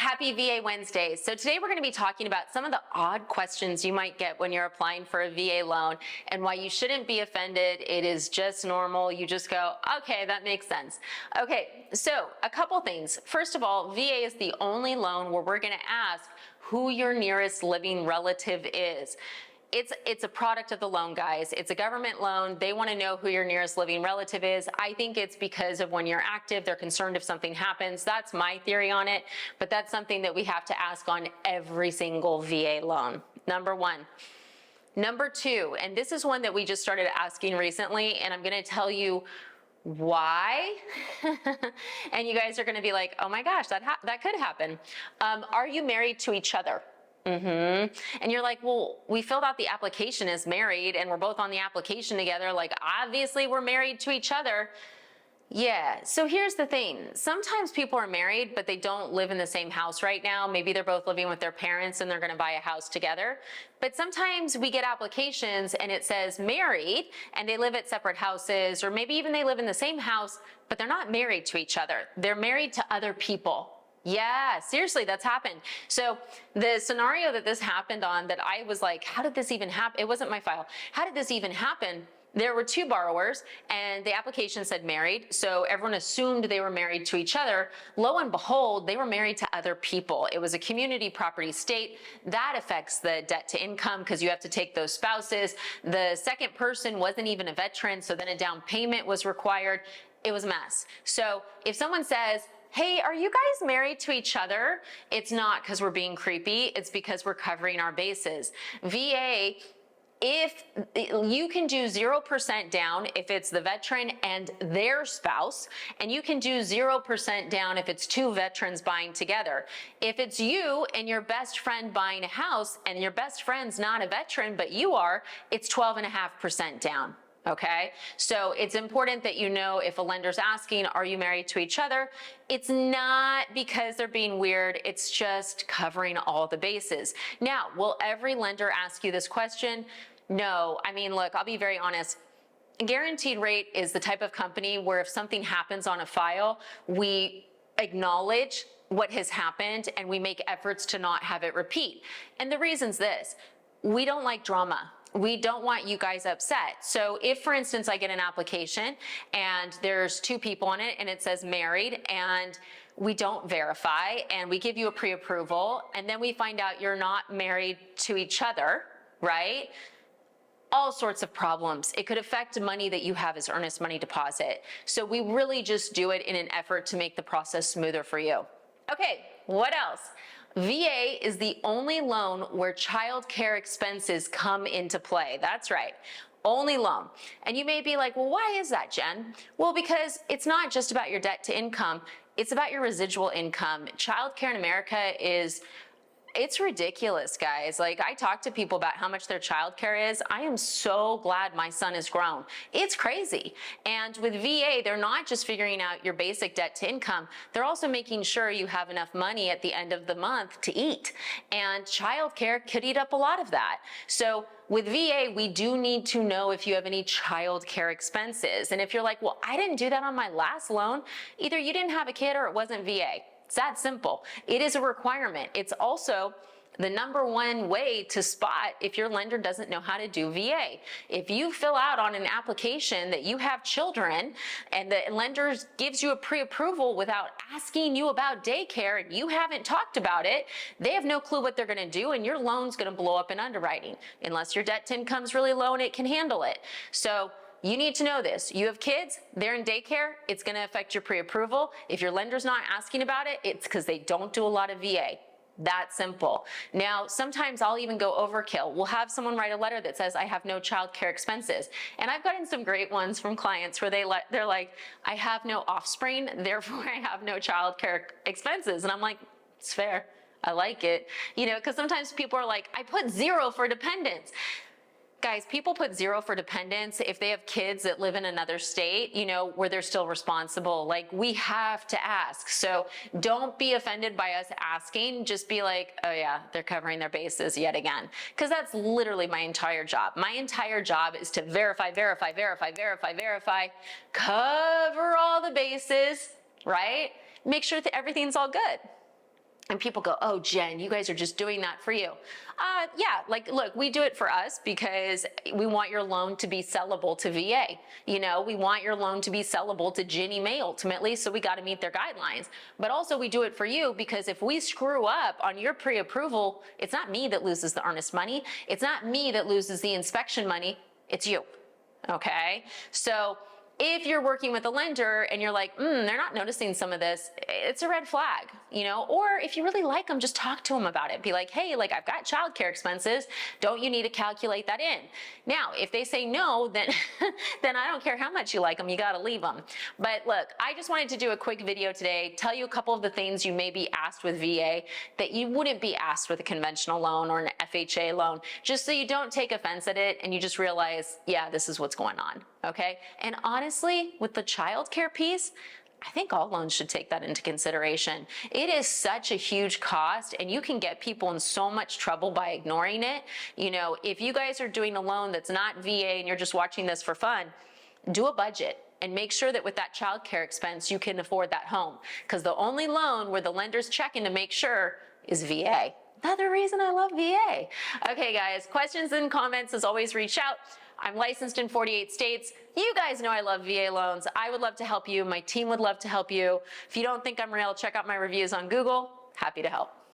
Happy VA Wednesdays. So today we're going to be talking about some of the odd questions you might get when you're applying for a VA loan and why you shouldn't be offended. It is just normal. You just go, okay, that makes sense. Okay, so a couple things. First of all, VA is the only loan where we're going to ask who your nearest living relative is. It's a product of the loan, guys. It's a government loan. They want to know who your nearest living relative is. I think it's because of when you're active, they're concerned if something happens. That's my theory on it, but that's something that we have to ask on every single VA loan. Number one. Number two, and this is one that we just started asking recently, and I'm going to tell you why. And you guys are going to be like, oh my gosh, that could happen. Are you married to each other? And you're like, well, we filled out the application as married and we're both on the application together. Like, obviously we're married to each other. Yeah. So here's the thing. Sometimes people are married, but they don't live in the same house right now. Maybe they're both living with their parents and they're going to buy a house together. But sometimes we get applications and it says married and they live at separate houses, or maybe even they live in the same house, but they're not married to each other. They're married to other people. Yeah, seriously, that's happened. So the scenario that this happened on, that I was like, how did this even happen? It wasn't my file. How did this even happen? There were two borrowers and the application said married. So everyone assumed they were married to each other. Lo and behold, they were married to other people. It was a community property state. That affects the debt to income because you have to take those spouses. The second person wasn't even a veteran, so then a down payment was required. It was a mess. So if someone says, hey, are you guys married to each other? It's not because we're being creepy. It's because we're covering our bases. VA, if you can do 0% down if it's the veteran and their spouse, and you can do 0% down if it's two veterans buying together. If it's you and your best friend buying a house and your best friend's not a veteran, but you are, it's 12.5% down. Okay, so it's important that you know if a lender's asking, are you married to each other? It's not because they're being weird. It's just covering all the bases. Now, will every lender ask you this question? No. I mean, look, I'll be very honest. Guaranteed Rate is the type of company where if something happens on a file, we acknowledge what has happened and we make efforts to not have it repeat. And the reason's this: we don't like drama. We don't want you guys upset. So if, for instance, I get an application and there's two people on it and it says married and we don't verify and we give you a pre-approval and then we find out you're not married to each other, right? All sorts of problems. It could affect money that you have as earnest money deposit. So we really just do it in an effort to make the process smoother for you. Okay, what else? VA is the only loan where child care expenses come into play. That's right. Only loan. And you may be like, well, why is that, Jen? Well, because it's not just about your debt to income. It's about your residual income. Child care in America it's ridiculous, guys. Like, I talk to people about how much their childcare is. I am so glad my son is grown. It's crazy. And with VA, they're not just figuring out your basic debt to income. They're also making sure you have enough money at the end of the month to eat. And childcare could eat up a lot of that. So with VA, we do need to know if you have any child care expenses. And if you're like, well, I didn't do that on my last loan, either you didn't have a kid or it wasn't VA. It's that simple. It is a requirement. It's also the number one way to spot if your lender doesn't know how to do VA. If you fill out on an application that you have children and the lender gives you a pre-approval without asking you about daycare and you haven't talked about it, they have no clue what they're going to do and your loan's going to blow up in underwriting unless your debt to income's really low and it can handle it. So you need to know this. You have kids, they're in daycare, it's going to affect your pre-approval. If your lender's not asking about it, it's because they don't do a lot of VA. That simple. Now, sometimes I'll even go overkill. We'll have someone write a letter that says, I have no child care expenses. And I've gotten some great ones from clients where they're like, I have no offspring, therefore I have no child care expenses. And I'm like, it's fair. I like it. You know, because sometimes people are like, I put 0 for dependents. Guys, people put 0 for dependents if they have kids that live in another state, you know, where they're still responsible. Like, we have to ask. So don't be offended by us asking. Just be like, oh yeah, they're covering their bases yet again. Because that's literally my entire job. My entire job is to verify, cover all the bases, right? Make sure that everything's all good. And people go, oh, Jen, you guys are just doing that for you. Yeah, like, look, we do it for us because we want your loan to be sellable to VA. You know, we want your loan to be sellable to Ginnie Mae ultimately, so we got to meet their guidelines. But also we do it for you because if we screw up on your pre-approval, it's not me that loses the earnest money. It's not me that loses the inspection money. It's you. Okay? So if you're working with a lender and you're like, they're not noticing some of this, it's a red flag, you know? Or if you really like them, just talk to them about it. Be like, hey, like I've got childcare expenses. Don't you need to calculate that in? Now, if they say no, then, then I don't care how much you like them, you gotta leave them. But look, I just wanted to do a quick video today, tell you a couple of the things you may be asked with VA that you wouldn't be asked with a conventional loan or an FHA loan, just so you don't take offense at it and you just realize, yeah, this is what's going on, okay? And honestly, with the childcare piece, I think all loans should take that into consideration. It is such a huge cost and you can get people in so much trouble by ignoring it. You know, if you guys are doing a loan that's not VA and you're just watching this for fun, do a budget and make sure that with that childcare expense, you can afford that home. Because the only loan where the lender's checking to make sure is VA. Another reason I love VA. Okay, guys, questions and comments, as always, reach out. I'm licensed in 48 states. You guys know I love VA loans. I would love to help you. My team would love to help you. If you don't think I'm real, check out my reviews on Google. Happy to help.